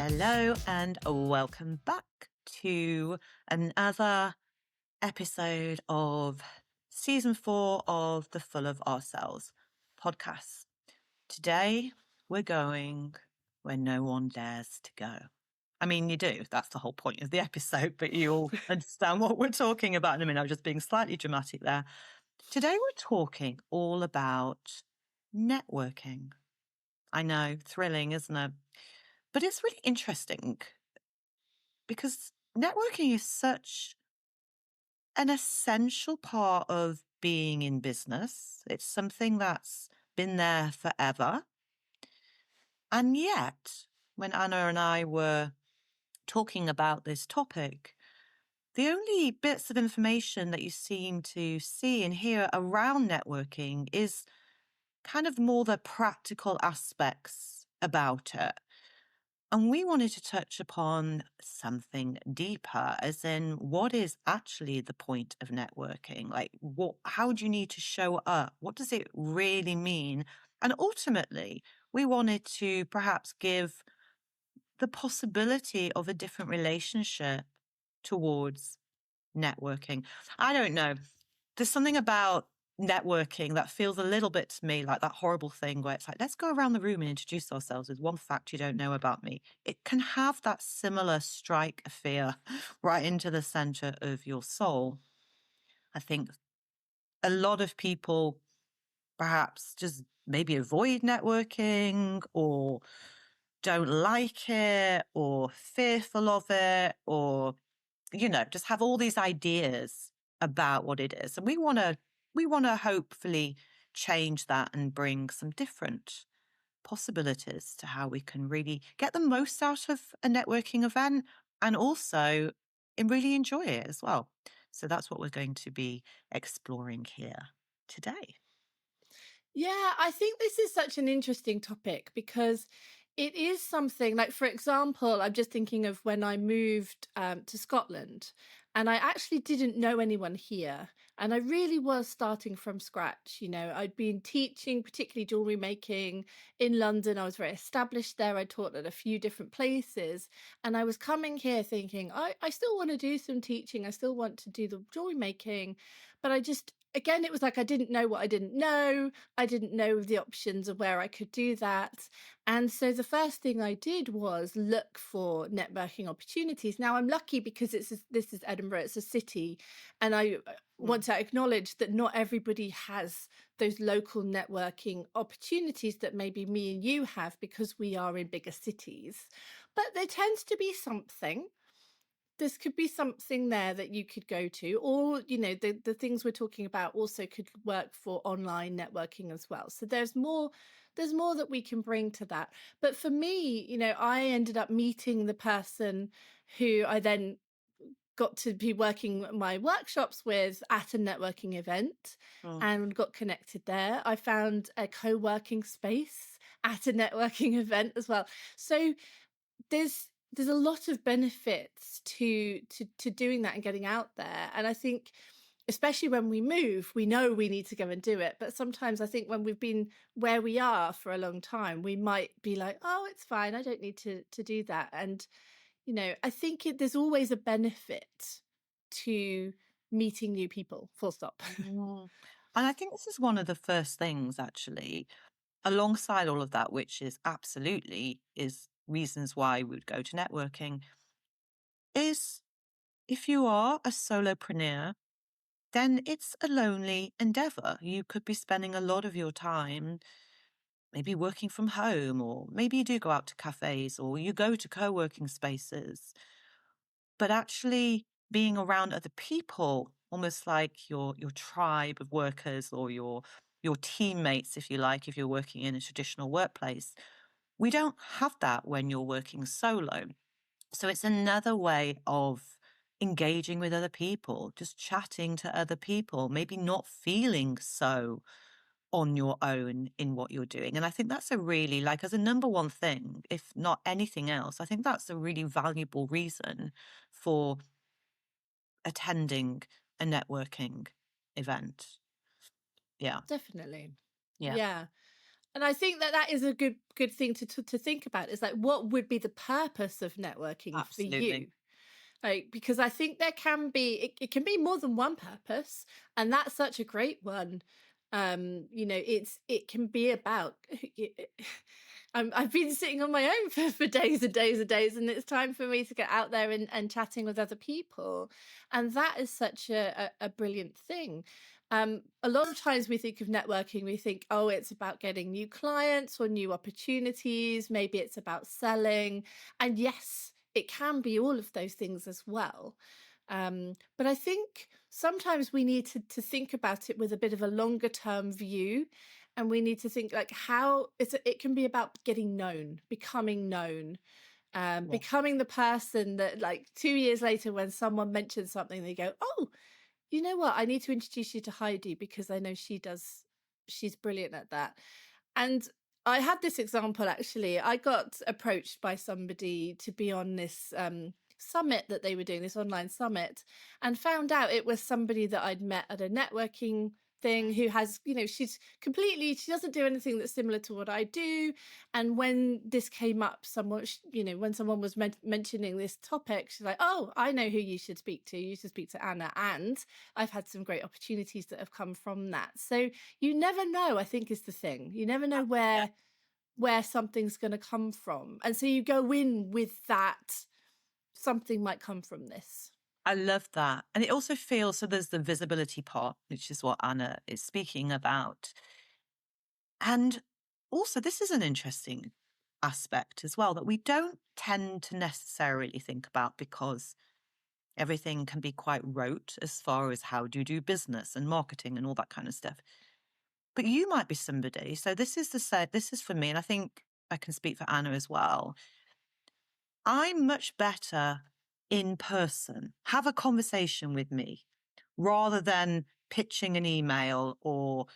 Hello and welcome back to another episode of season 4 of the Full of Ourselves podcast. Today we're going where no one dares to go. I mean, you do. That's the whole point of the episode, but you'll understand what we're talking about in a minute. I'm just being slightly dramatic there. Today we're talking all about networking. I know, thrilling, isn't it? But it's really interesting because networking is such an essential part of being in business. It's something that's been there forever. And yet, when Anna and I were talking about this topic, the only bits of information that you seem to see and hear around networking is kind of more the practical aspects about it. And we wanted to touch upon something deeper, as in what is actually the point of networking? Like, how do you need to show up? What does it really mean? And ultimately, we wanted to perhaps give the possibility of a different relationship towards networking. I don't know. There's something about networking that feels a little bit to me like that horrible thing where it's like, let's go around the room and introduce ourselves with one fact you don't know about me. It can have that similar strike of fear right into the center of your soul. I think a lot of people perhaps just maybe avoid networking or don't like it or fearful of it or, just have all these ideas about what it is. And we want to hopefully change that and bring some different possibilities to how we can really get the most out of a networking event and also really enjoy it as well. So that's what we're going to be exploring here today. Yeah, I think this is such an interesting topic because it is something like, for example, I'm just thinking of when I moved to Scotland and I actually didn't know anyone here. And I really was starting from scratch. I'd been teaching, particularly jewelry making in London. I was very established there. I taught at a few different places. And I was coming here thinking, I still want to do some teaching. I still want to do the jewelry making. But again, it was like I didn't know what I didn't know. I didn't know the options of where I could do that. And so the first thing I did was look for networking opportunities. Now I'm lucky because this is Edinburgh, it's a city. And I want to acknowledge that not everybody has those local networking opportunities that maybe me and you have because we are in bigger cities. But there tends to be something. This could be something there that you could go to, or the things we're talking about also could work for online networking as well. So there's more that we can bring to that. But for me, I ended up meeting the person who I then got to be working my workshops with at a networking event and got connected there. I found a co-working space at a networking event as well. So there's a lot of benefits to doing that and getting out there. And I think especially when we move, we know we need to go and do it. But sometimes I think when we've been where we are for a long time, we might be like, oh, it's fine. I don't need to do that. And, I think there's always a benefit to meeting new people, full stop. And I think this is one of the first things actually alongside all of that, which is absolutely is reasons why we would go to networking, is if you are a solopreneur, then it's a lonely endeavor. You could be spending a lot of your time maybe working from home, or maybe you do go out to cafes or you go to co-working spaces, but actually being around other people, almost like your tribe of workers or your teammates, if you like, if you're working in a traditional workplace. We don't have that when you're working solo. So it's another way of engaging with other people, just chatting to other people, maybe not feeling so on your own in what you're doing. And I think that's a really, like, as a number one thing, if not anything else, I think that's a really valuable reason for attending a networking event. Yeah. Definitely. Yeah. Yeah. And I think that that is a good thing to think about, is like, what would be the purpose of networking for Absolutely. you? Like, because I think there can be, it can be more than one purpose, and that's such a great one. It can be about I've been sitting on my own for days and days and days, and it's time for me to get out there and chatting with other people. And that is such a brilliant thing. A lot of times we think of networking, we think, oh, it's about getting new clients or new opportunities. Maybe it's about selling. And yes, it can be all of those things as well. But I think sometimes we need to think about it with a bit of a longer term view. And we need to think like how it can be about getting known, becoming known, Yeah. becoming the person that, like, 2 years later, when someone mentions something, they go, oh, you know what? I need to introduce you to Heidi because I know she's brilliant at that. And I had this example actually. I got approached by somebody to be on this summit that they were doing, this online summit, and found out it was somebody that I'd met at a networking thing, who has, she doesn't do anything that's similar to what I do. And when this came up, when someone was mentioning this topic, she's like, oh, I know who you should speak to. You should speak to Anna. And I've had some great opportunities that have come from that. So you never know, I think, is the thing. You never know Yeah. where something's going to come from. And so you go in with that, something might come from this. I love that. And it also feels so there's the visibility part, which is what Anna is speaking about. And also, this is an interesting aspect as well that we don't tend to necessarily think about because everything can be quite rote as far as how do you do business and marketing and all that kind of stuff. But you might be somebody. So this is for me, and I think I can speak for Anna as well. I'm much better in person. Have a conversation with me rather than pitching an email or,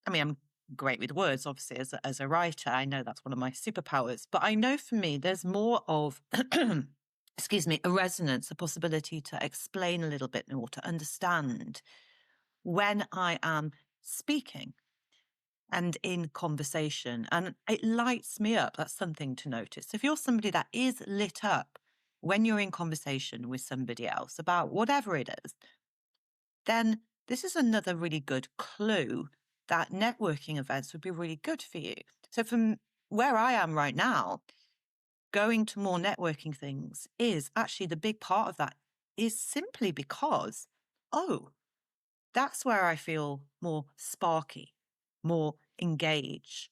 I mean, I'm great with words, obviously, as a writer. I know that's one of my superpowers. But I know for me, there's more of, excuse me, a resonance, a possibility to explain a little bit more, to understand when I am speaking and in conversation. And it lights me up. That's something to notice. If you're somebody that is lit up when you're in conversation with somebody else about whatever it is, then this is another really good clue that networking events would be really good for you. So from where I am right now, going to more networking things is actually the big part of that is simply because, oh, that's where I feel more sparky, more engaged.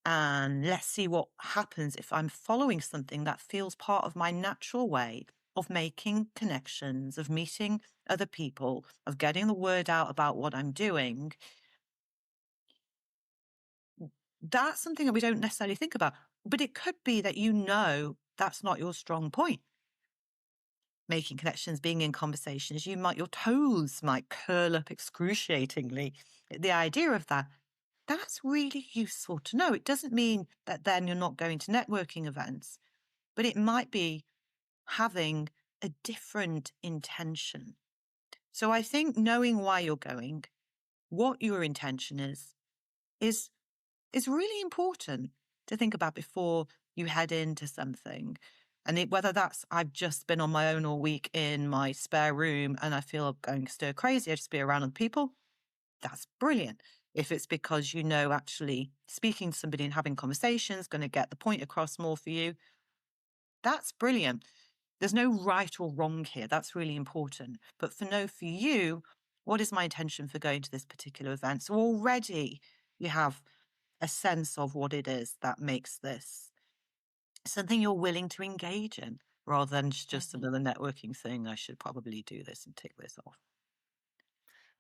And let's see what happens if I'm following something that feels part of my natural way of making connections, of meeting other people, of getting the word out about what I'm doing. That's something that we don't necessarily think about. But it could be that that's not your strong point. Making connections, being in conversations, your toes might curl up excruciatingly. The idea of that, that's really useful to know. It doesn't mean that then you're not going to networking events, but it might be having a different intention. So I think knowing why you're going, what your intention is is really important to think about before you head into something. And whether that's I've just been on my own all week in my spare room and I feel going stir crazy, I just be around other people, that's brilliant. If it's because actually speaking to somebody and having conversations going to get the point across more for you, that's brilliant. There's no right or wrong here. That's really important. But for you, what is my intention for going to this particular event? So already you have a sense of what it is that makes this something you're willing to engage in rather than just Mhm. another networking thing. I should probably do this and tick this off.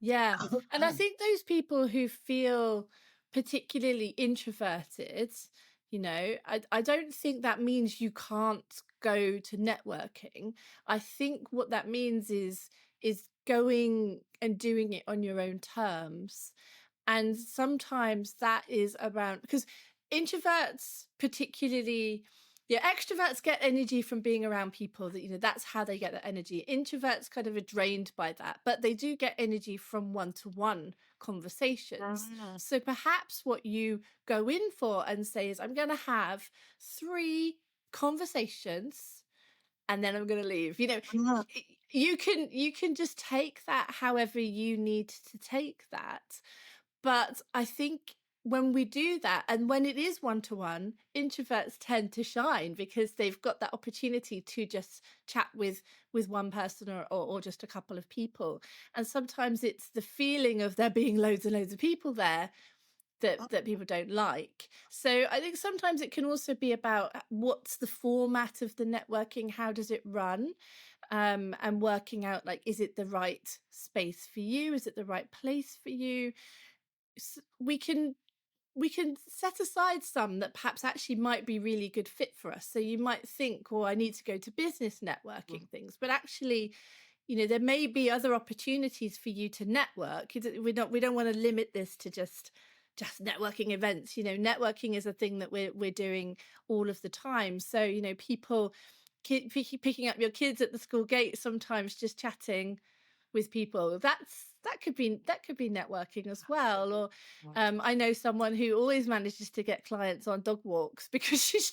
Yeah. And I think those people who feel particularly introverted, I don't think that means you can't go to networking. I think what that means is going and doing it on your own terms. And sometimes that is around, because introverts particularly, Yeah, extroverts get energy from being around people that, that's how they get that energy. Introverts kind of are drained by that, but they do get energy from one-to-one conversations. Mm. So perhaps what you go in for and say is, I'm going to have 3 conversations and then I'm going to leave. Mm. You can just take that however you need to take that. But I think when we do that, and when it is one to one, introverts tend to shine because they've got that opportunity to just chat with one person, or just a couple of people. And sometimes it's the feeling of there being loads and loads of people there that people don't like. So I think sometimes it can also be about what's the format of the networking, how does it run, and working out, like, is it the right space for you, is it the right place for you. We can set aside some that perhaps actually might be really good fit for us. So you might think, well, I need to go to business Mm. networking things, but actually, there may be other opportunities for you to network. We don't want to limit this to just networking events. Networking is a thing that we're doing all of the time. So, people picking up your kids at the school gate, sometimes just chatting with people, that could be networking as well. Or Absolutely. I know someone who always manages to get clients on dog walks because she's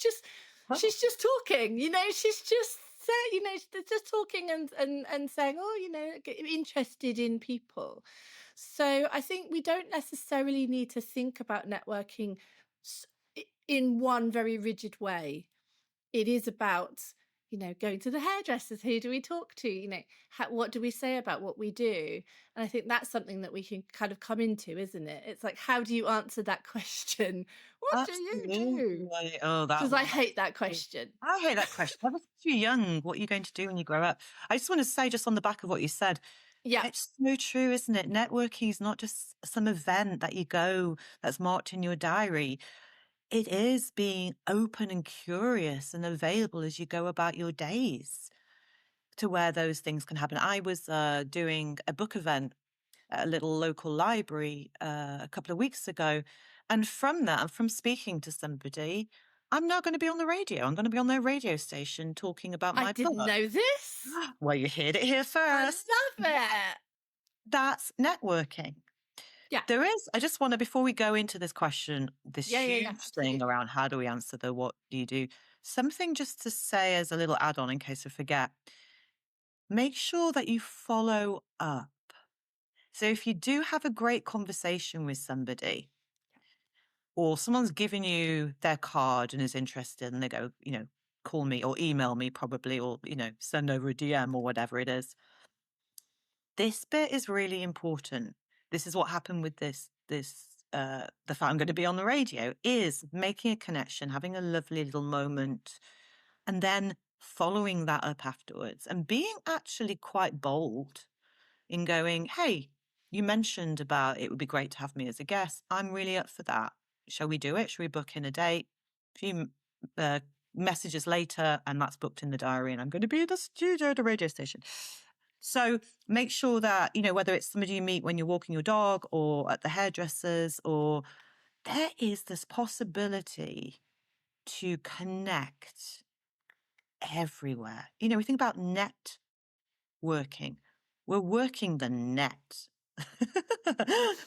Oh. just talking, she's just just talking and saying, oh, interested in people. So I think we don't necessarily need to think about networking in one very rigid way. It is about, going to the hairdressers. Who do we talk to? What do we say about what we do? And I think that's something that we can kind of come into, isn't it? It's like, how do you answer that question? What do you do? Absolutely. Oh, that Because I one. hate that Mm. question. I hate that question. When you're young, what are you going to do when you grow up? I just want to say, just on the back of what you said, Yeah, it's so true, isn't it? Networking is not just some event that you go that's marked in your diary. It is being open and curious and available as you go about your days to where those things can happen. I was doing a book event at a little local library a couple of weeks ago. And from that, and from speaking to somebody, I'm now going to be on the radio. I'm going to be on their radio station talking about I my didn't book. know this. Well, you heard it here I first. love Yeah, it. that's networking. Yeah, There is, I just want to, before we go into this question, this yeah, yeah, yeah, huge thing absolutely. around how do we answer the what do you do, something just to say as a little add on in case I forget. Make sure that you follow up. So if you do have a great conversation with somebody, or someone's given you their card and is interested and they go, call me or email me probably, or, send over a DM or whatever it is. This bit is really important. This is what happened with the fact I'm going to be on the radio is making a connection, having a lovely little moment, and then following that up afterwards and being actually quite bold in going, hey, you mentioned about it would be great to have me as a guest. I'm really up for that. Shall we do it? Shall we book in a date? A few messages later, and that's booked in the diary, and I'm going to be in the studio at the radio station. So make sure that, whether it's somebody you meet when you're walking your dog or at the hairdressers, or there is this possibility to connect everywhere. We think about net working. We're working the net.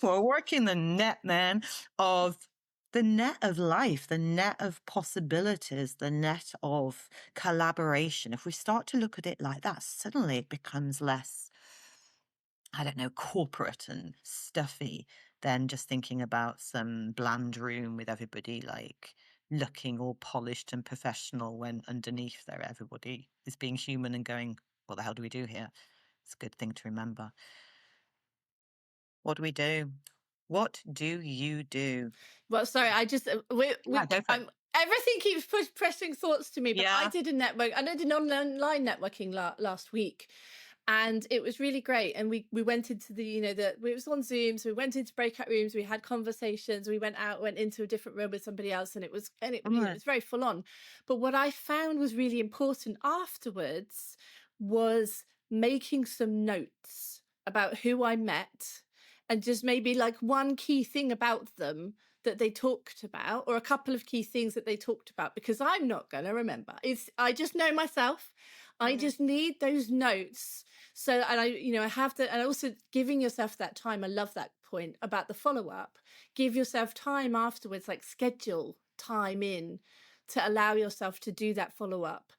We're working the net, man, of the net of life, the net of possibilities, the net of collaboration. If we start to look at it like that, suddenly it becomes less, I don't know, corporate and stuffy than just thinking about some bland room with everybody like looking all polished and professional when underneath there everybody is being human and going, what the hell do we do here? It's a good thing to remember. What do we do? What do you do? Well, sorry, I just Yeah, go for it. everything keeps pressing thoughts to me. But I Yeah. did a network. I did online networking last week, and it was really great. And we went into the it was on Zoom, so we went into breakout rooms. We had conversations. We went into a different room with somebody else, and it Mm. was very full on. But what I found was really important afterwards was making some notes about who I met, and just maybe like one key thing about them that they talked about, or a couple of key things that they talked about, because I'm not going to remember. I just know myself. I just need those notes. So, and I have to, and also giving yourself that time. I love that point about the follow up. Give yourself time afterwards, like schedule time in to allow yourself to do that follow up.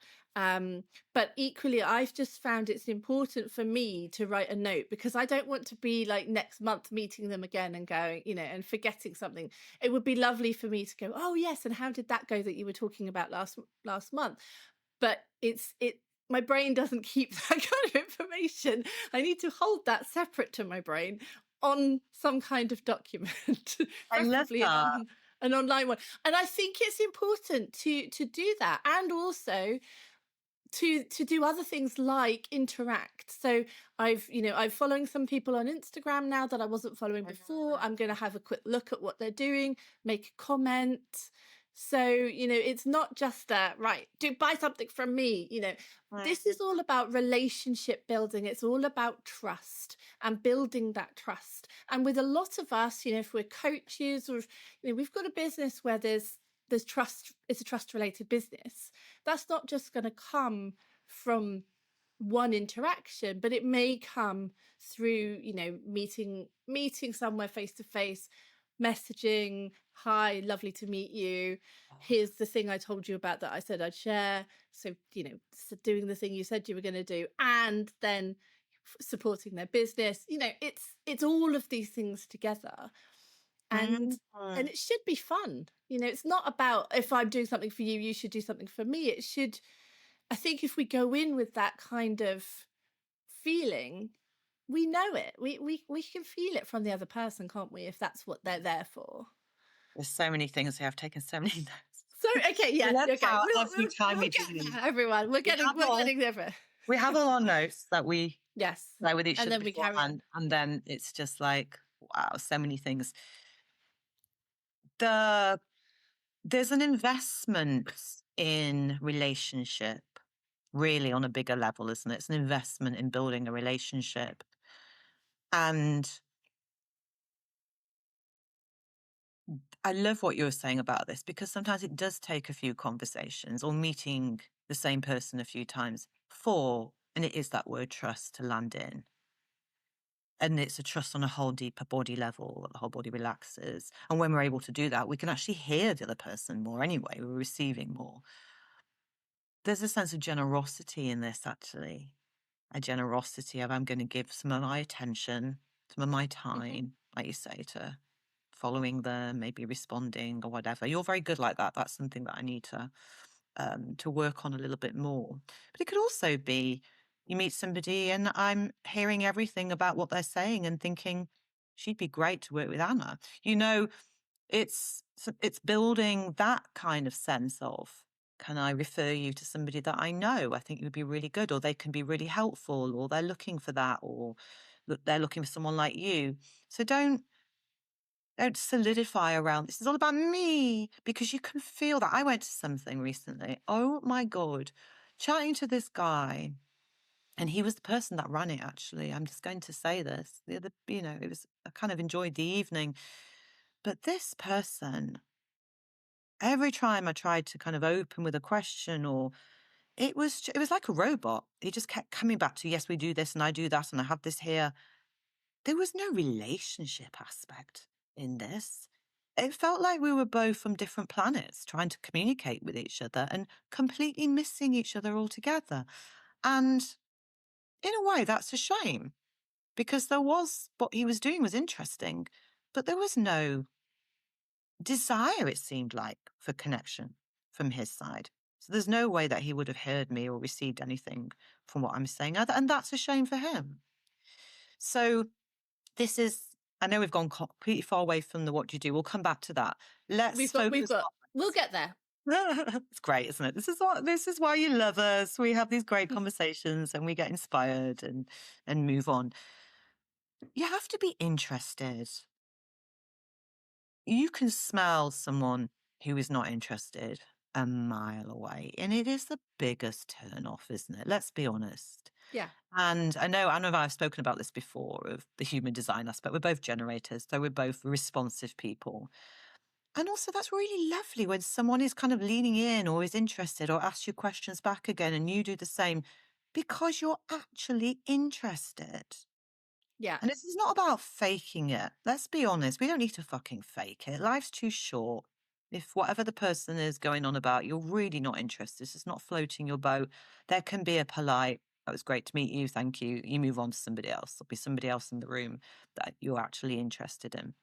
But equally, I've just found it's important for me to write a note, because I don't want to be like next month meeting them again and going, and forgetting something. It would be lovely for me to go, oh yes, and how did that go that you were talking about last month? But my brain doesn't keep that kind of information. I need to hold that separate to my brain on some kind of document, I love preferably that. an online one. And I think it's important to do that, and also to do other things like interact. So I'm following some people on Instagram now that I wasn't following before. I'm going to have a quick look at what they're doing, make a comment. So it's not just right, do buy something from me. This is all about relationship building. It's all about trust and building that trust. And with a lot of us, if we're coaches, or if, we've got a business where there's trust, it's a trust related business, that's not just going to come from one interaction, but it may come through meeting somewhere face to face, messaging, hi, lovely to meet you, here's the thing I told you about that I said I'd share. So doing the thing you said you were going to do, and then supporting their business. It's all of these things together. And it should be fun. It's not about, if I'm doing something for you, you should do something for me. It should, I think, if we go in with that kind of feeling, we know it. We can feel it from the other person, can't we? If that's what they're there for. There's so many things. I've taken so many notes. So okay, yeah, That's okay. how every time We'll we do get these, there, everyone. We're getting there. we have all our notes that we Yes, play with each and other then we carry on. beforehand, and then it's just like, wow, so many things. There's an investment in relationship, really, on a bigger level, isn't it? It's an investment in building a relationship. And I love what you were saying about this, because sometimes it does take a few conversations or meeting the same person a few times and it is that word trust, to land in. And it's a trust on a whole deeper body level, the whole body relaxes. And when we're able to do that, we can actually hear the other person more anyway. We're receiving more. There's a sense of generosity in this, actually. A generosity of, I'm going to give some of my attention, some of my time, like you say, to following them, maybe responding or whatever. You're very good like that. That's something that I need to work on a little bit more. But it could also be, you meet somebody and I'm hearing everything about what they're saying and thinking, she'd be great to work with Anna. It's building that kind of sense of, can I refer you to somebody that I know? I think you'd be really good, or they can be really helpful, or they're looking for that, or they're looking for someone like you. So don't solidify around, this is all about me, because you can feel that. I went to something recently. Oh my God. Chatting to this guy, and he was the person that ran it, actually. I'm just going to say this. I kind of enjoyed the evening. But this person, every time I tried to kind of open with a question, or it was like a robot. He just kept coming back to, yes, we do this and I do that and I have this here. There was no relationship aspect in this. It felt like we were both from different planets trying to communicate with each other and completely missing each other altogether. And in a way, that's a shame, because what he was doing was interesting, but there was no desire, it seemed like, for connection from his side. So there's no way that he would have heard me or received anything from what I'm saying. And that's a shame for him. So I know we've gone completely far away from the what do you do. We'll come back to that. We'll get there. It's great, isn't it? This is why you love us. We have these great conversations and we get inspired and move on. You have to be interested. You can smell someone who is not interested a mile away, and it is the biggest turn off, isn't it? Let's be honest. Yeah. And I know Anna and I have spoken about this before, of the human design aspect. We're both generators, so we're both responsive people. And also, that's really lovely when someone is kind of leaning in or is interested or asks you questions back again and you do the same because you're actually interested. Yeah. And this is not about faking it. Let's be honest. We don't need to fucking fake it. Life's too short. If whatever the person is going on about, you're really not interested, it's not floating your boat, there can be a polite, "It was great to meet you. Thank you." You move on to somebody else. There'll be somebody else in the room that you're actually interested in.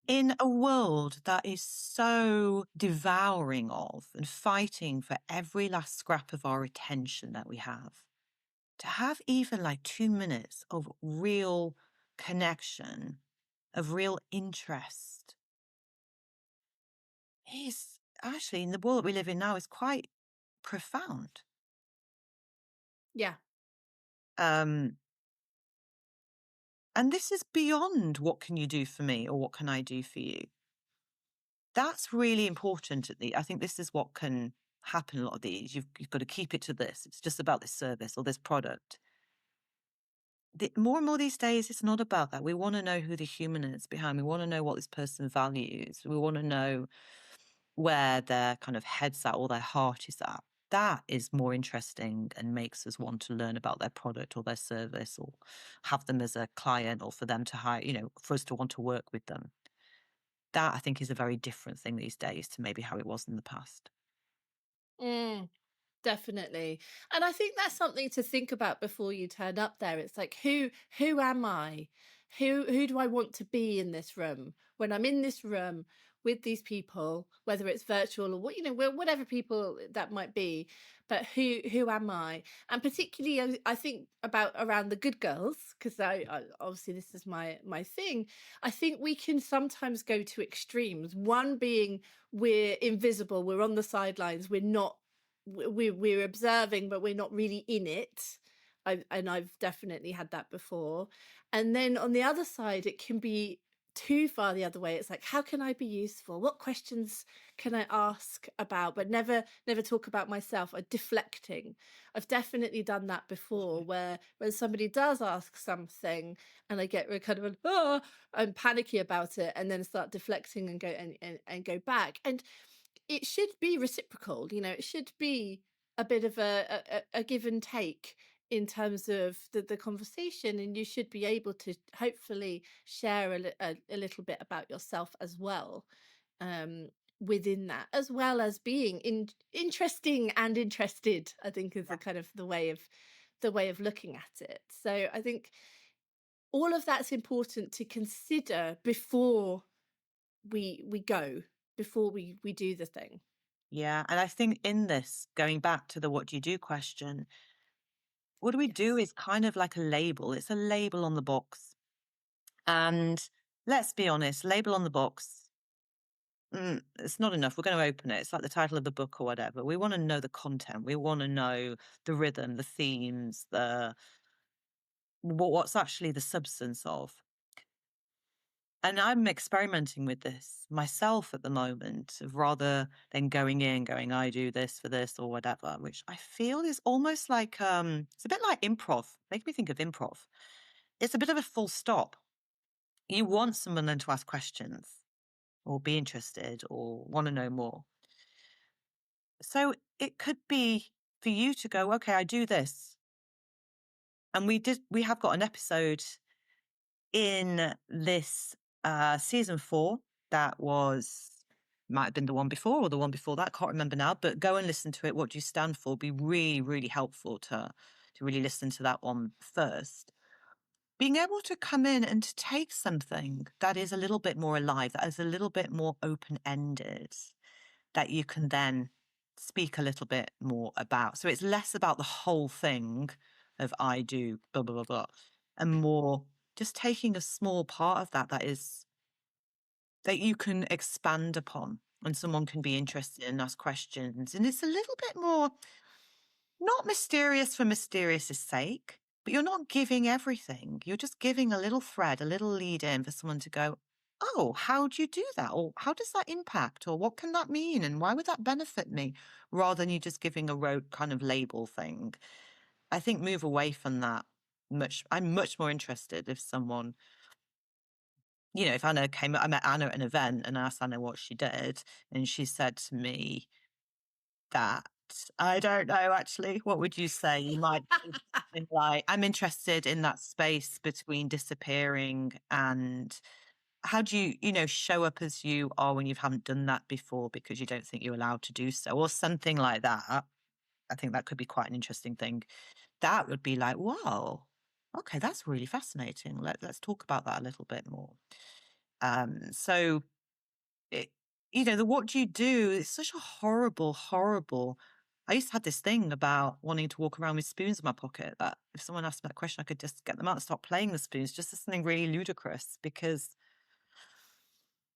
In a world that is so devouring of and fighting for every last scrap of our attention that we have, to have even like 2 minutes of real connection, of real interest, is actually in the world that we live in now is quite profound. Yeah. Um, and this is beyond what can you do for me or what can I do for you. That's really important. I think this is what can happen a lot of these. You've got to keep it to this. It's just about this service or this product. More and more these days, it's not about that. We want to know who the human is behind. We want to know what this person values. We want to know where their kind of head's at or their heart is at. That is more interesting and makes us want to learn about their product or their service or have them as a client or for them to hire, for us to want to work with them. That I think is a very different thing these days to maybe how it was in the past. Mm. Definitely. And I think that's something to think about before you turn up there. It's like who am I? Who do I want to be in this room? When I'm in this room with these people, whether it's virtual or what, whatever people that might be, but who am I? And particularly I think about around the good girls, because I obviously this is my thing. I think we can sometimes go to extremes. One being we're invisible, we're on the sidelines, we're not we're observing, but we're not really in it. I've definitely had that before. And then on the other side, it can be too far the other way. It's like, how can I be useful? What questions can I ask about, but never talk about myself? Deflecting. I've definitely done that before, where when somebody does ask something, and I get kind of I'm panicky about it, and then start deflecting and go and go back. And it should be reciprocal, it should be a bit of a give and take in terms of the conversation, and you should be able to hopefully share a little bit about yourself as well, um, within that, as well as being interesting and interested, I think is the kind of the way of looking at it. So I think all of that's important to consider before we go, before we do the thing. Yeah. And I think in this, going back to the what do you do question, what do we do Yes. is kind of like a label. It's a label on the box. And let's be honest, label on the box, it's not enough. We're going to open it. It's like the title of the book or whatever. We want to know the content. We want to know the rhythm, the themes, what's actually the substance of. And I'm experimenting with this myself at the moment, of rather than going in, going, I do this for this or whatever, which I feel is almost like it's a bit like improv. Make me think of improv. It's a bit of a full stop. You want someone then to ask questions or be interested or want to know more. So it could be for you to go, okay, I do this. And we have got an episode in this season 4 that might have been the one before or the one before that, can't remember now, but go and listen to it. What do you stand for? Be really, really helpful to really listen to that one first. Being able to come in and to take something that is a little bit more alive, that is a little bit more open-ended, that you can then speak a little bit more about. So it's less about the whole thing of I do blah, blah, blah, blah, and more just taking a small part of that you can expand upon and someone can be interested and ask questions. And it's a little bit more not mysterious for mysterious' sake, but you're not giving everything. You're just giving a little thread, a little lead in for someone to go, oh, how do you do that? Or how does that impact? Or what can that mean? And why would that benefit me? Rather than you just giving a rote kind of label thing. I think move away from that. I'm much more interested if someone if Anna I met Anna at an event and asked Anna what she did, and she said to me that, I don't know actually, what would you say? You might say something like, I'm interested in that space between disappearing and how do show up as you are when you haven't done that before because you don't think you're allowed to do so, or something like that. I think that could be quite an interesting thing. That would be like, wow, okay, that's really fascinating. Let's talk about that a little bit more. So it, the what do you do? It's such a horrible, horrible. I used to have this thing about wanting to walk around with spoons in my pocket. That if someone asked me that question, I could just get them out and stop playing the spoons. Just as something really ludicrous because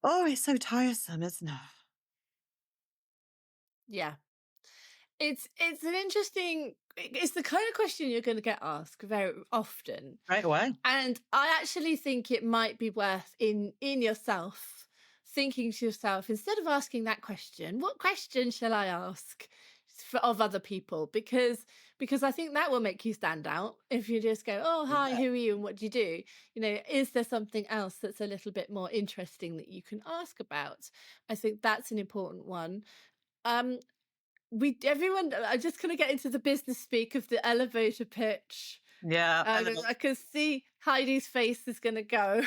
it's so tiresome, isn't it? Yeah. It's an interesting it's the kind of question you're gonna get asked very often. Right away. And I actually think it might be worth in yourself thinking to yourself, instead of asking that question, what question shall I ask of other people? Because I think that will make you stand out if you just go, oh hi, Yeah. who are you and what do you do? Is there something else that's a little bit more interesting that you can ask about? I think that's an important one. Um, we everyone I'm just gonna get into the business speak of the elevator pitch. Yeah. I can see Heidi's face is gonna go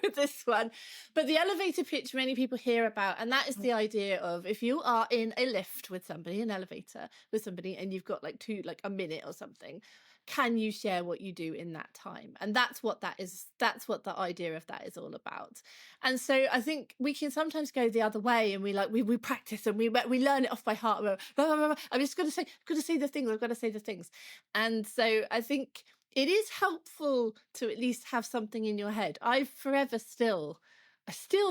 with this one. But the elevator pitch many people hear about, and that is the idea of if you are in a lift with somebody, an elevator with somebody, and you've got like a minute or something, can you share what you do in that time? And that's what that is. That's what the idea of that is all about. And so I think we can sometimes go the other way, and we practice and we learn it off by heart. I'm just going to say the things. I've got to say the things. And so I think it is helpful to at least have something in your head. I still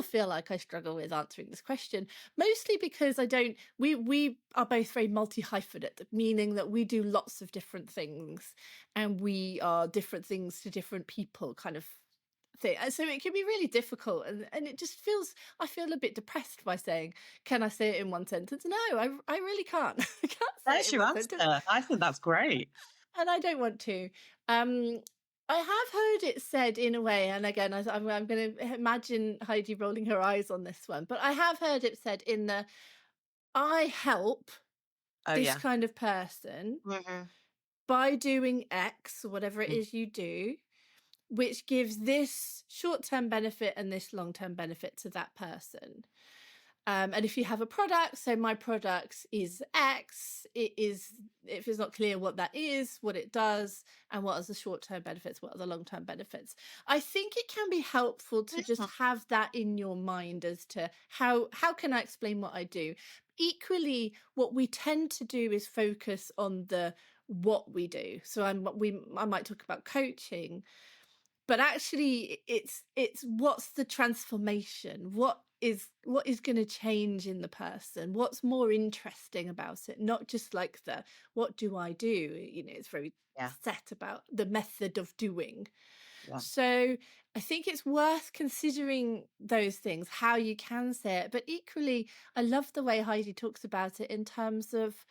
feel like I struggle with answering this question, mostly because I don't. We are both very multi-hyphenate, meaning that we do lots of different things, and we are different things to different people, kind of thing. And so it can be really difficult, and it just feels. I feel a bit depressed by saying, "Can I say it in one sentence?" No, I really can't. I can't say it There's in your one sentence, answer. I think that's great. and I don't want to. Um, I have heard it said in a way, and again, I'm going to imagine Heidi rolling her eyes on this one, but I have heard it said in the I help Oh this yeah. kind of person Mhm. by doing X, or whatever it Mm. is you do, which gives this short term benefit and this long term benefit to that person. And if you have a product, so my product is X, it is, if it's not clear what that is, what it does, and what are the short term benefits, what are the long term benefits. I think it can be helpful to just Mhm. have that in your mind as to how can I explain what I do. Equally, what we tend to do is focus on the what we do. So I might talk about coaching, but actually it's what's the transformation, what is going to change in the person, what's more interesting about it, not just like the what do I do. It's very Yeah. set about the method of doing. Yeah. So I think it's worth considering those things, how you can say it. But equally, I love the way Heidi talks about it in terms of,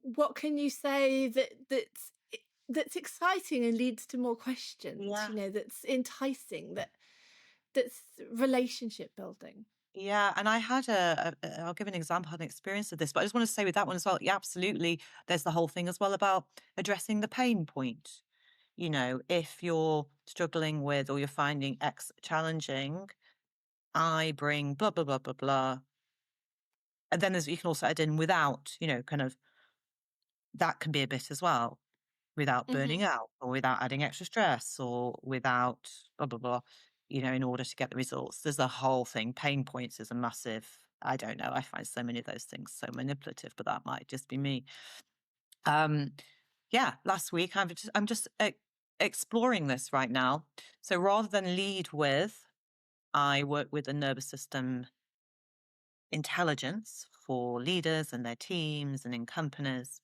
what can you say that's exciting and leads to more questions, Yeah. that's enticing, that's relationship building. Yeah, and I had I'll give an example, I had an experience of this, but I just want to say with that one as well, yeah, absolutely. There's the whole thing as well about addressing the pain point. If you're struggling with or you're finding X challenging, I bring blah, blah, blah, blah, blah. And then you can also add in without, kind of that can be a bit as well, without burning Hmm. out or without adding extra stress or without blah, blah, blah, in order to get the results. There's a whole thing. Pain points is a massive, I don't know. I find so many of those things so manipulative, but that might just be me. Um, yeah, last week I'm just exploring this right now. So rather than lead with, I work with the nervous system intelligence for leaders and their teams and in companies.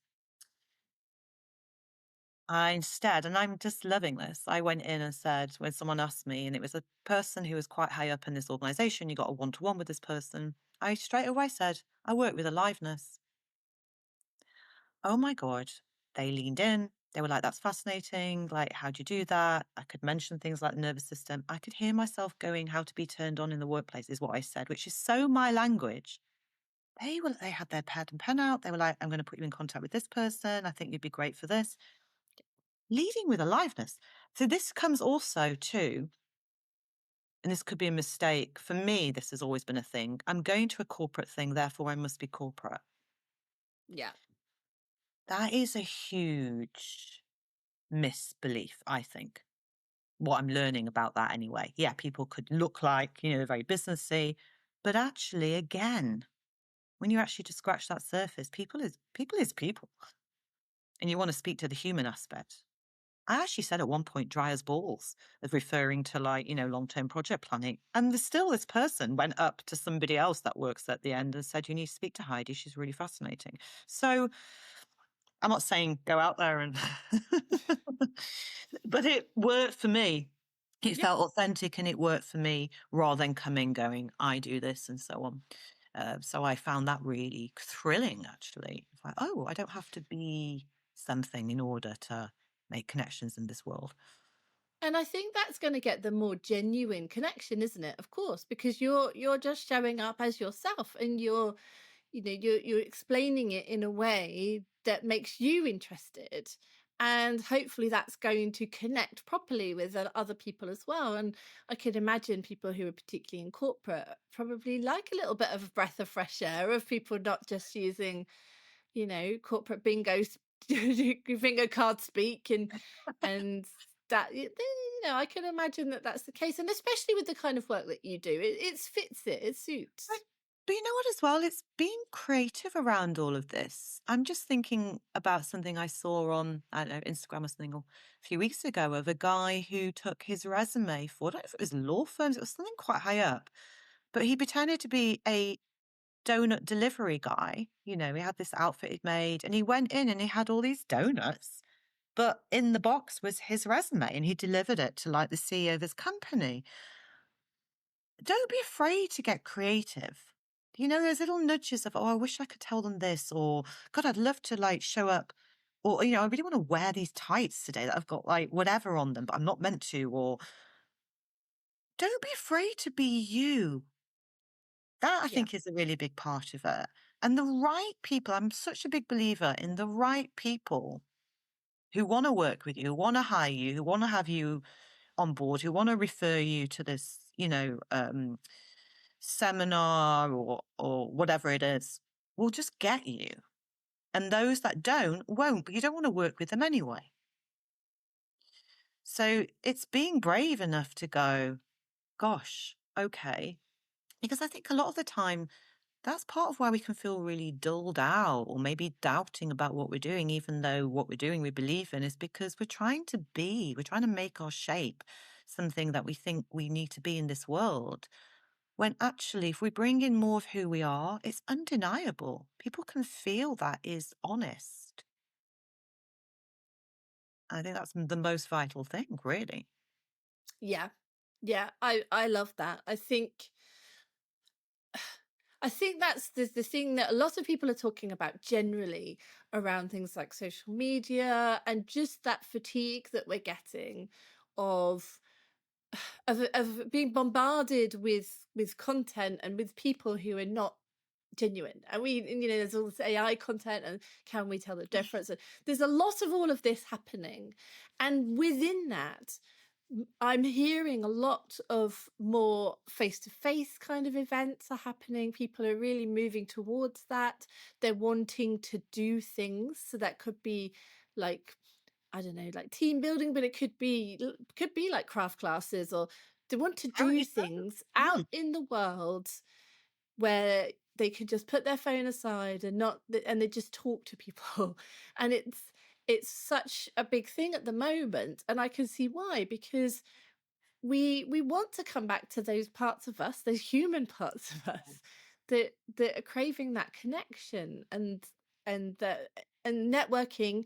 I instead, and I'm just loving this, I went in and said, when someone asked me, and it was a person who was quite high up in this organization, you got a one to one with this person. I straight away said, I work with aliveness. Oh my God. They leaned in, They were like, "That's fascinating. Like, how do you do that?" I could mention things like the nervous system. I could hear myself going, "How to be turned on in the workplace," is what I said, which is so my language. They had their pad and pen out. They were like, "I'm going to put you in contact with this person. I think you'd be great for this." Leading with aliveness. So this comes also too, and this could be a mistake. For me, this has always been a thing. I'm going to a corporate thing, therefore I must be corporate. Yeah. That is a huge misbelief, I think. What I'm learning about that anyway. Yeah, people could look like, very businessy, but actually, again, when you actually just scratch that surface, people is people, and you want to speak to the human aspect. I actually said at one point dry as balls of referring to like, long-term project planning. And there's still this person went up to somebody else that works at the end and said, you need to speak to Heidi. She's really fascinating. So I'm not saying go out there and, but it worked for me. It Yeah. felt authentic and it worked for me rather than coming going, I do this and so on. So I found that really thrilling, actually. It's like, oh, I don't have to be something in order to make connections in this world. And I think that's going to get the more genuine connection, isn't it? Of course, because you're just showing up as yourself, and you're explaining it in a way that makes you interested, and hopefully that's going to connect properly with other people as well. And I can imagine people who are particularly in corporate probably like a little bit of a breath of fresh air of people not just using corporate bingo card speak, and that I can imagine that that's the case, and especially with the kind of work that you do, it fits, it But suits. but you know what as well? It's being creative around all of this. I'm just thinking about something I saw on, I don't know, Instagram or something a few weeks ago of a guy who took his resume for, I don't know if it was law firms, it was something quite high up, but he pretended to be a donut delivery guy. He had this outfit he'd made and he went in and he had all these donuts, but in the box was his resume and he delivered it to like the CEO of his company. Don't be afraid to get creative. Those little nudges of, oh, I wish I could tell them this, or God, I'd love to like show up, or, I really want to wear these tights today that I've got like whatever on them, but I'm not meant to, or don't be afraid to be you. That I Yeah. think is a really big part of it. And the right people, I'm such a big believer in the right people who want to work with you, who want to hire you, who want to have you on board, who want to refer you to this, seminar or whatever it is, will just get you. And those that don't won't, but you don't want to work with them anyway. So it's being brave enough to go, gosh, okay. Because I think a lot of the time, that's part of why we can feel really dulled out or maybe doubting about what we're doing, even though what we're doing we believe in, is because we're trying to make our shape something that we think we need to be in this world. When actually, if we bring in more of who we are, it's undeniable. People can feel that is honest. I think that's the most vital thing, really. Yeah. Yeah, I love that. I think that's the thing that a lot of people are talking about generally around things like social media, and just that fatigue that we're getting of of being bombarded with content and with people who are not genuine. And there's all this AI content, and can we tell the difference? And there's a lot of all of this happening. And within that, I'm hearing a lot of more face-to-face kind of events are happening. People are really moving towards that. They're wanting to do things. So that could be like, I don't know, like team building, but it could be like craft classes, or they want to do Apparently so. things Mm. out in the world where they could just put their phone aside and not and they just talk to people. And it's such a big thing at the moment, and I can see why, because we want to come back to those parts of us, those human parts of us that are craving that connection, and networking,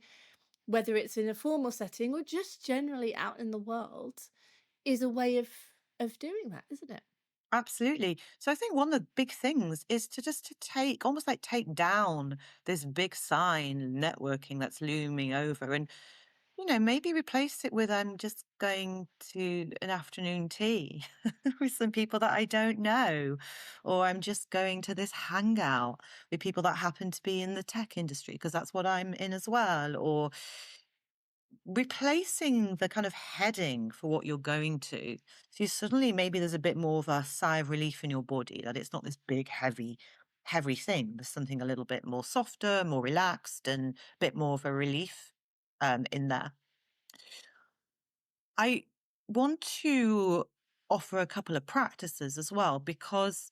whether it's in a formal setting or just generally out in the world, is a way of doing that, isn't it? Absolutely. So I think one of the big things is to take almost like take down this big sign networking that's looming over. And maybe replace it with I'm just going to an afternoon tea with some people that I don't know, or I'm just going to this hangout with people that happen to be in the tech industry because that's what I'm in as well, or replacing the kind of heading for what you're going to. So you suddenly maybe there's a bit more of a sigh of relief in your body that it's not this big, heavy thing. There's something a little bit more softer, more relaxed, and a bit more of a relief in there. I want to offer a couple of practices as well, because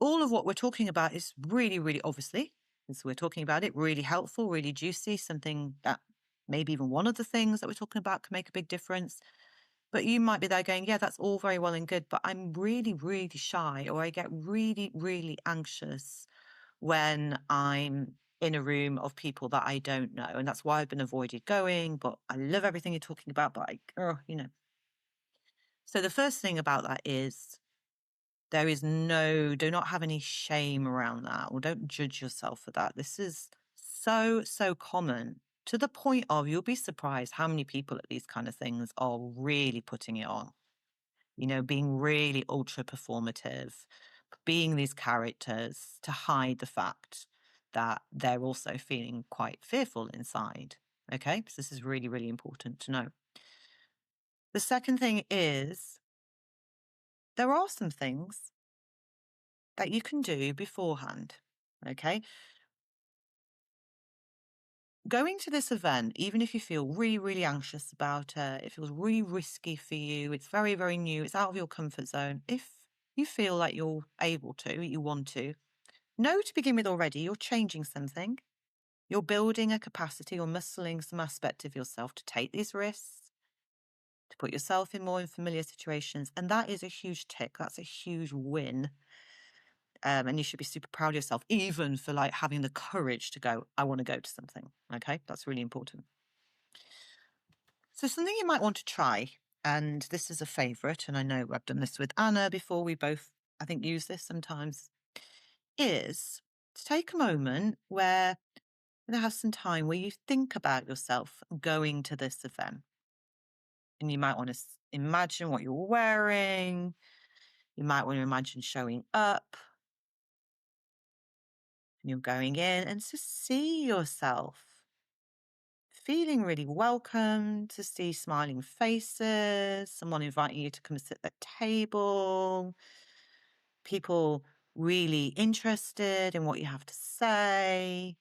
all of what we're talking about is really, really obviously, as we're talking about it, really helpful, really juicy, something that maybe even one of the things that we're talking about can make a big difference. But you might be there going, yeah, that's all very well and good, but I'm really, really shy, or I get really, really anxious when I'm in a room of people that I don't know. And that's why I've been avoided going, but I love everything you're talking about, but So the first thing about that is do not have any shame around that, or don't judge yourself for that. This is so, so common, to the point of you'll be surprised how many people at these kind of things are really putting it on, being really ultra performative, being these characters to hide the fact that they're also feeling quite fearful inside. Okay, so this is really, really important to know. The second thing is there are some things that you can do beforehand. Okay. Going to this event, even if you feel really, really anxious about it, it feels really risky for you, it's very, very new, it's out of your comfort zone. If you feel like you're able to, you want to, know to begin with already, you're changing something. You're building a capacity or muscling some aspect of yourself to take these risks, to put yourself in more unfamiliar situations. And that is a huge tick. That's a huge win. And you should be super proud of yourself, even for like having the courage to go, I want to go to something. Okay. That's really important. So something you might want to try, and this is a favorite, and I know I've done this with Anna before. We both, I think, use this sometimes, is to take a moment where you're going to have some time where you think about yourself going to this event. And you might want to imagine what you're wearing. You might want to imagine showing up. And you're going in and to see yourself feeling really welcome, to see smiling faces, someone inviting you to come and sit at the table, people really interested in what you have to say.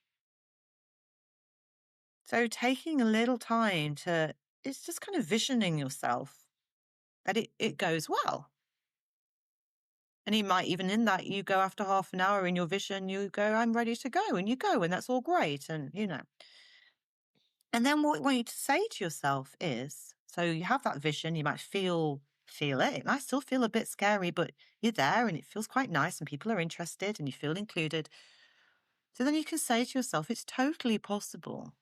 So taking a little time to, it's just kind of visioning yourself that it goes well. And you might even in that, you go after half an hour in your vision, you go, I'm ready to go. And you go, and that's all great. And. And then what I want you to say to yourself is, so you have that vision, you might feel it. It might still feel a bit scary, but you're there and it feels quite nice and people are interested and you feel included. So then you can say to yourself, it's totally possible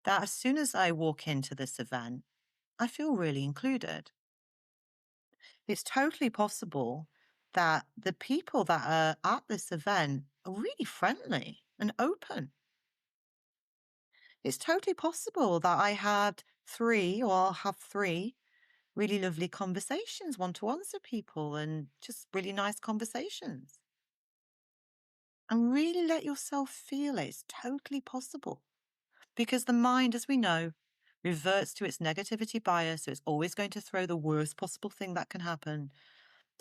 that as soon as I walk into this event, I feel really included. It's totally possible that the people that are at this event are really friendly and open. It's totally possible that I had three or I'll have three really lovely conversations, one-to-ones with people and just really nice conversations. And really let yourself feel it. It's totally possible. Because the mind, as we know, reverts to its negativity bias. So it's always going to throw the worst possible thing that can happen.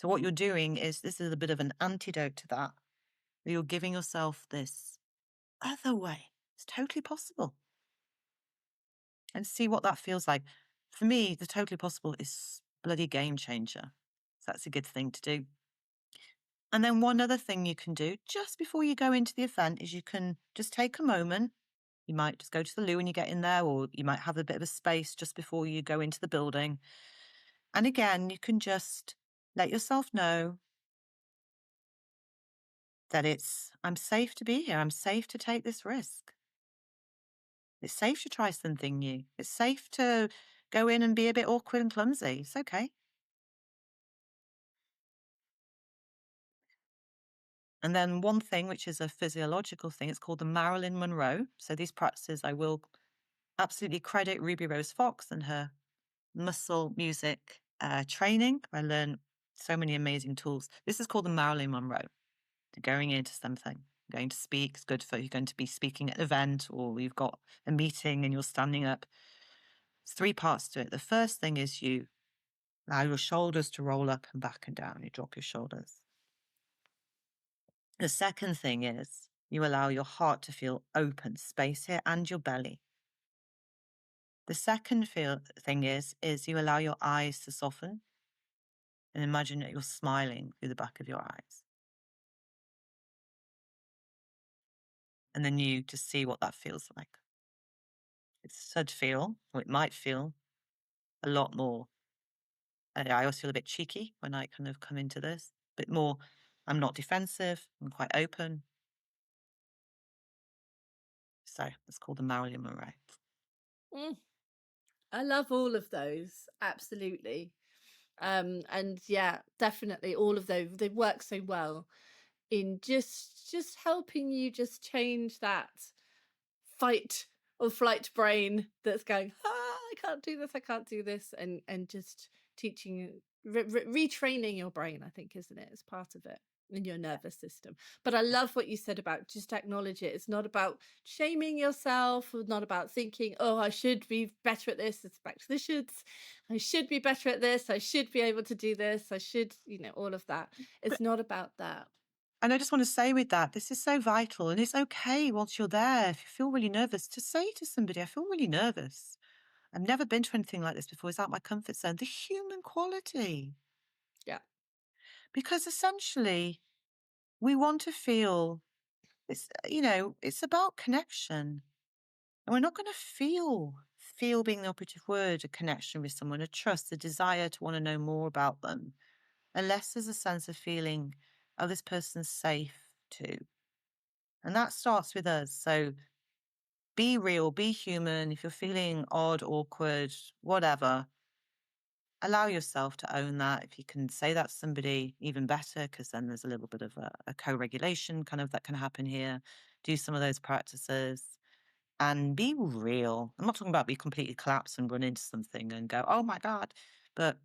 So what you're doing is, this is a bit of an antidote to that. You're giving yourself this other way. It's totally possible. And see what that feels like. For me, the totally possible is bloody game changer. So that's a good thing to do. And then one other thing you can do just before you go into the event is you can just take a moment. You might just go to the loo when you get in there, or you might have a bit of a space just before you go into the building. And again, you can just let yourself know that I'm safe to be here. I'm safe to take this risk. It's safe to try something new. It's safe to go in and be a bit awkward and clumsy. It's okay. And then one thing, which is a physiological thing, it's called the Marilyn Monroe. So these practices I will absolutely credit Ruby Rose Fox and her muscle music training. I learned so many amazing tools. This is called the Marilyn Monroe. Going into something, going to speak. It's good for you're going to be speaking at an event or you've got a meeting and you're standing up. It's 3 parts to it. The first thing is you allow your shoulders to roll up and back and down. You drop your shoulders. The second thing is you allow your heart to feel open, space here, and your belly. The second thing is you allow your eyes to soften and imagine that you're smiling through the back of your eyes. And then you just see what that feels like. It should feel, or it might feel, a lot more. And I always feel a bit cheeky when I kind of come into this, a bit more. I'm not defensive. I'm quite open. So it's called the Marilyn Monroe. Mm, I love all of those. Absolutely. And yeah, definitely all of those, they work so well in just helping you just change that fight or flight brain that's going, I can't do this, I can't do this, and just teaching you, retraining your brain, I think, isn't it? It's part of it in your nervous system. But I love what you said about just acknowledge it. It's not about shaming yourself, or not about thinking, oh, I should be better at this. It's back to the shoulds. I should be better at this. I should be able to do this. I should, all of that. It's not about that. And I just want to say with that, this is so vital. And it's okay once you're there, if you feel really nervous, to say to somebody, I feel really nervous. I've never been to anything like this before. It's out my comfort zone. The human quality. Yeah. Because essentially, we want to feel it's, it's about connection. And we're not going to feel being the operative word, a connection with someone, a trust, a desire to want to know more about them, unless there's a sense of feeling, oh, this person's safe too. And that starts with us. So be real, be human. If you're feeling odd, awkward, whatever, allow yourself to own that. If you can say that to somebody, even better, because then there's a little bit of a co-regulation kind of that can happen here. Do some of those practices and be real. I'm not talking about be completely collapse and run into something and go, oh my God, but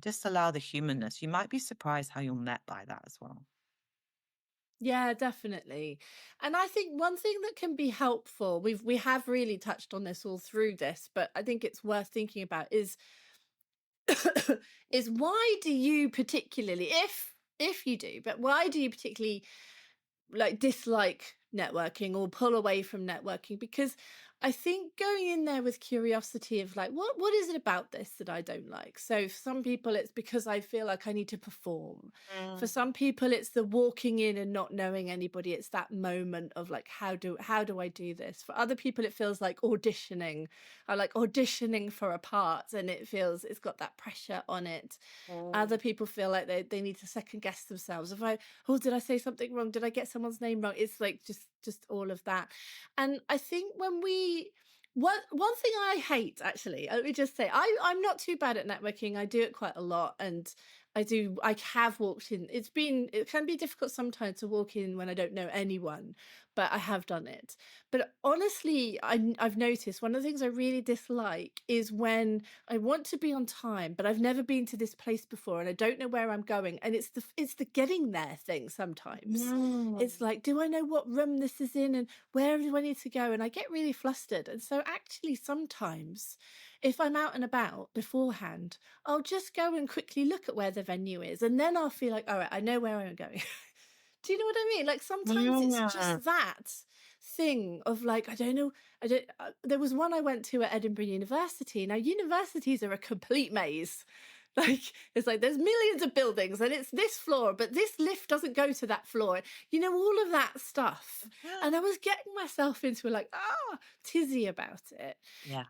just allow the humanness. You might be surprised how you're met by that as well. Yeah, definitely. And I think one thing that can be helpful, we have really touched on this all through this, but I think it's worth thinking about is is why do you particularly, if you do, but why do you particularly like dislike networking or pull away from networking? Because I think going in there with curiosity of like what is it about this that I don't like? So for some people it's because I feel like I need to perform. For some people it's the walking in and not knowing anybody. It's that moment of like how do I do this? For other people it feels like auditioning. I like auditioning for a part and it's got that pressure on it. Other people feel like they need to second guess themselves. If I, oh, did I say something wrong? Did I get someone's name wrong? It's like just all of that. And I think when one thing I hate, actually, let me just say, I'm not too bad at networking. I do it quite a lot, and I have walked in. It can be difficult sometimes to walk in when I don't know anyone, but I have done it. But honestly, I've noticed one of the things I really dislike is when I want to be on time, but I've never been to this place before and I don't know where I'm going. And it's the getting there thing sometimes. It's like, do I know what room this is in and where do I need to go? And I get really flustered. And so actually sometimes if I'm out and about beforehand, I'll just go and quickly look at where the venue is. And then I'll feel like, all right, I know where I'm going. Do you know what I mean? Like sometimes it's Yeah. just that thing of like, I don't know. There was one I went to at Edinburgh University. Now, universities are a complete maze. Like, it's like there's millions of buildings and it's this floor, but this lift doesn't go to that floor. All of that stuff. And I was getting myself into like, tizzy about it. Yeah.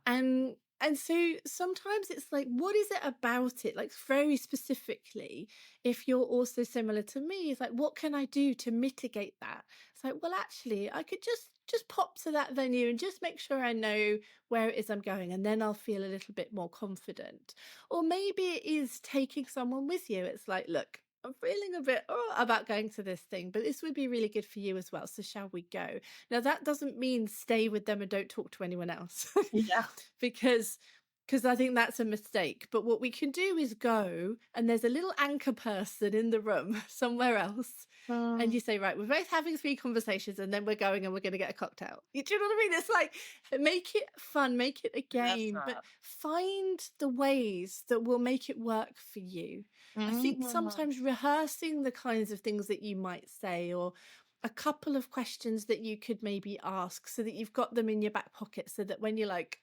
And so sometimes it's like, what is it about it? Like very specifically, if you're also similar to me, it's like, what can I do to mitigate that? It's like, well, actually, I could just pop to that venue and just make sure I know where it is I'm going, and then I'll feel a little bit more confident. Or maybe it is taking someone with you. It's like, look, I'm feeling a bit about going to this thing, but this would be really good for you as well. So shall we go? Now that doesn't mean stay with them and don't talk to anyone else, Yeah. because I think that's a mistake. But what we can do is go, and there's a little anchor person in the room somewhere else, and Mm, you say, right, we're both having 3 conversations, and then we're going and we're going to get a cocktail. Do you know what I mean? It's like, make it fun, make it a I love game, but that. find the ways that will make it work for you. I think Mm, sometimes rehearsing the kinds of things that you might say, or a couple of questions that you could maybe ask, so that you've got them in your back pocket, so that when you're like,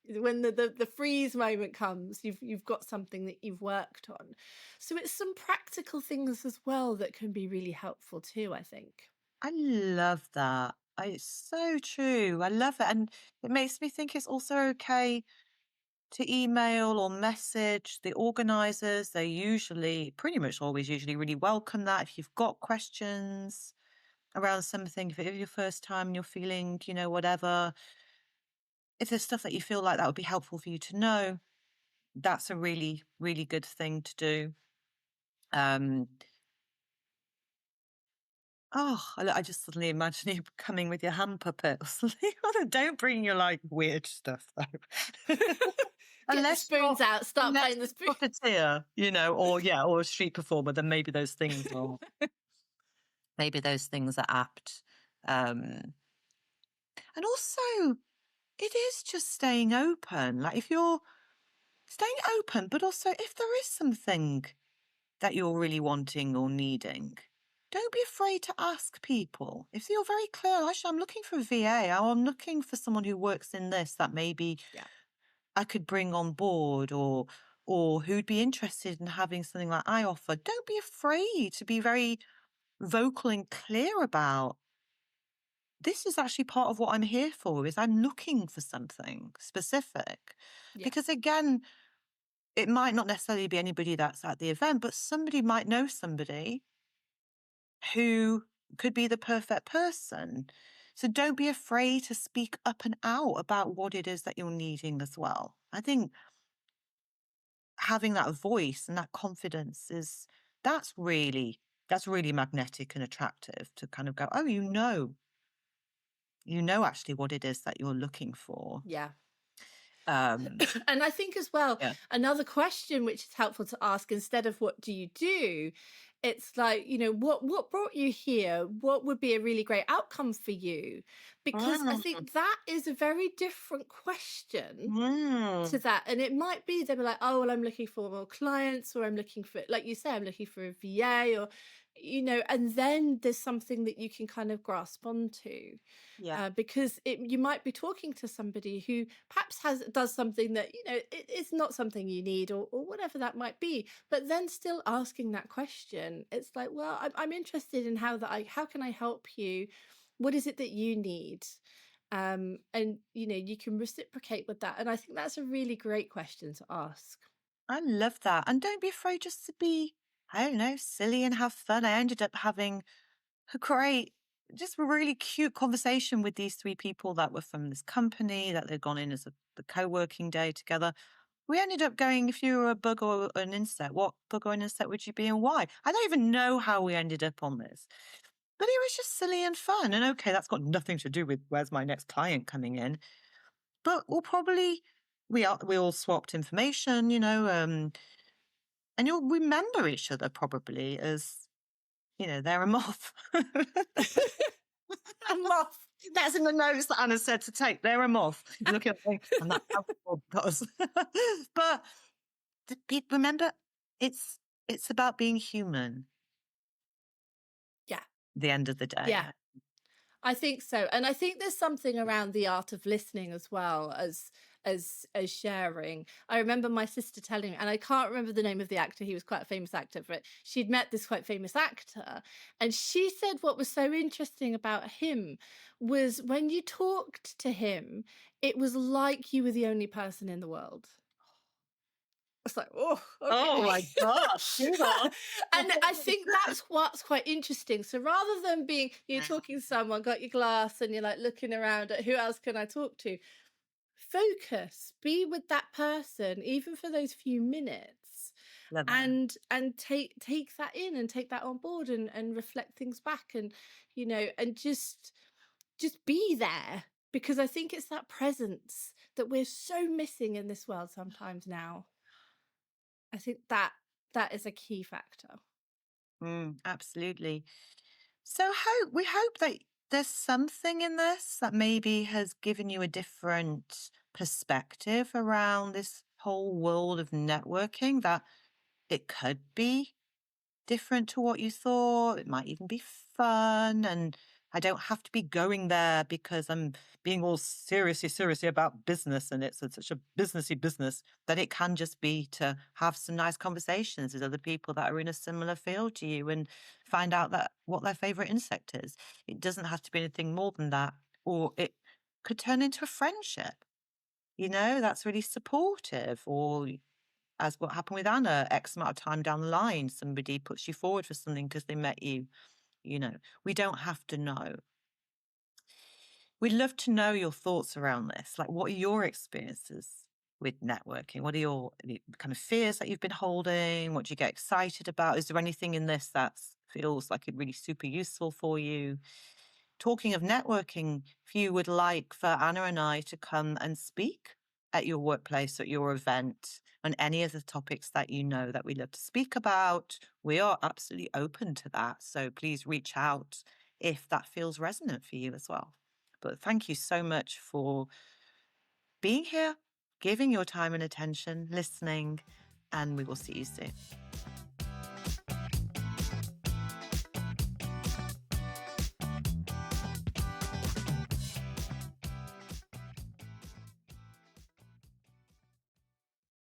when the freeze moment comes, you've got something that you've worked on. So it's some practical things as well that can be really helpful too, I think. I love that. It's so true. I love it. And it makes me think it's also okay to email or message the organizers. They usually, pretty much always, usually really welcome that. If you've got questions around something, if it's your first time and you're feeling, whatever, if there's stuff that you feel like that would be helpful for you to know, that's a really, really good thing to do. Um, I just suddenly imagine you coming with your hand puppet or something. Don't bring your like weird stuff though. Get the Unless you're spoons out, start unless playing the spoon. you're a puppeteer, or yeah, or a street performer, then maybe those things are apt. Um, and also it is just staying open. Like if you're staying open, but also if there is something that you're really wanting or needing, don't be afraid to ask people. If you're very clear, actually, I'm looking for a VA, or I'm looking for someone who works in this that maybe Yeah. I could bring on board, or who'd be interested in having something like I offer. Don't be afraid to be very vocal and clear about this is actually part of what I'm here for, is I'm looking for something specific. Yeah. Because again, it might not necessarily be anybody that's at the event, but somebody might know somebody who could be the perfect person. So don't be afraid to speak up and out about what it is that you're needing as well. I think having that voice and that confidence that's really that's really magnetic and attractive to kind of go, oh, you know actually what it is that you're looking for. Yeah. Um, And I think as well, yeah. another question which is helpful to ask, instead of what do you do, it's like, what brought you here? What would be a really great outcome for you? Because I Mm, think that is a very different question to mm, that. And it might be they'll be like, oh, well, I'm looking for more clients, or I'm looking for, like you say, I'm looking for a VA, or and then there's something that you can kind of grasp onto, yeah. because you might be talking to somebody who perhaps does something that it's not something you need, or whatever that might be, but then still asking that question, it's like, well, I'm interested in how can I help you, what is it that you need, and you can reciprocate with that, and I think that's a really great question to ask. I love that. And don't be afraid just to be, I don't know, silly and have fun. I ended up having a great, just a really cute conversation with these three people that were from this company that they'd gone in as the co-working day together. We ended up going, if you were a bug or an insect, what bug or an insect would you be and why? I don't even know how we ended up on this, but it was just silly and fun. And okay, that's got nothing to do with where's my next client coming in, but we all swapped information, and you'll remember each other probably as, they're a moth. A moth. That's in the notes that Anna said to take. They're a moth. You look at it and that's how God does. But remember, it's it's about being human Yeah. at the end of the day. Yeah, I think so. And I think there's something around the art of listening as well as sharing. I remember my sister telling me, and I can't remember the name of the actor, he was quite a famous actor, but she'd met this quite famous actor. And she said what was so interesting about him was when you talked to him, it was like you were the only person in the world. It's like, oh, Oh okay. my gosh. Hang on. And I think that's what's quite interesting. So rather than being, you're talking to someone, got your glass, and you're like looking around at who else can I talk to, focus, be with that person, even for those few minutes. Love that. and take that in and take that on board and reflect things back, and and just be there, because I think it's that presence that we're so missing in this world sometimes now. I think that is a key factor. Absolutely. So we hope that there's something in this that maybe has given you a different perspective around this whole world of networking, that it could be different to what you thought. It might even be fun. And I don't have to be going there because I'm being all seriously about business and it's such a businessy business, that it can just be to have some nice conversations with other people that are in a similar field to you and find out that what their favorite insect is. It doesn't have to be anything more than that. Or it could turn into a friendship, that's really supportive. Or as what happened with Anna, X amount of time down the line, somebody puts you forward for something because they met you. We don't have to know. We'd love to know your thoughts around this. Like, what are your experiences with networking? What are the kind of fears that you've been holding? What do you get excited about? Is there anything in this that feels like it really super useful for you? Talking of networking, if you would like for Anna and I to come and speak at your workplace, at your event, on any of the topics that that we love to speak about, we are absolutely open to that. So please reach out if that feels resonant for you as well. But thank you so much for being here, giving your time and attention, listening, and we will see you soon.